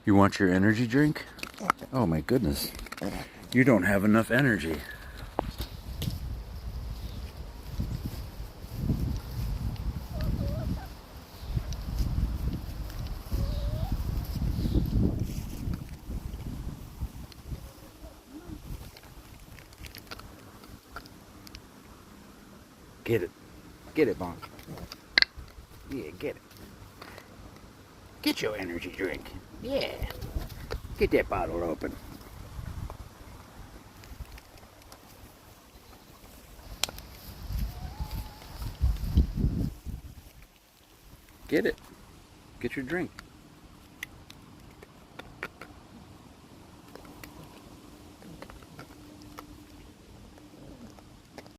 You want your energy drink? Oh my goodness. You don't have enough energy. Get it. Get it, Bonk. Yeah, get it. Get your energy drink. Yeah. Get that bottle open. Get it. Get your drink.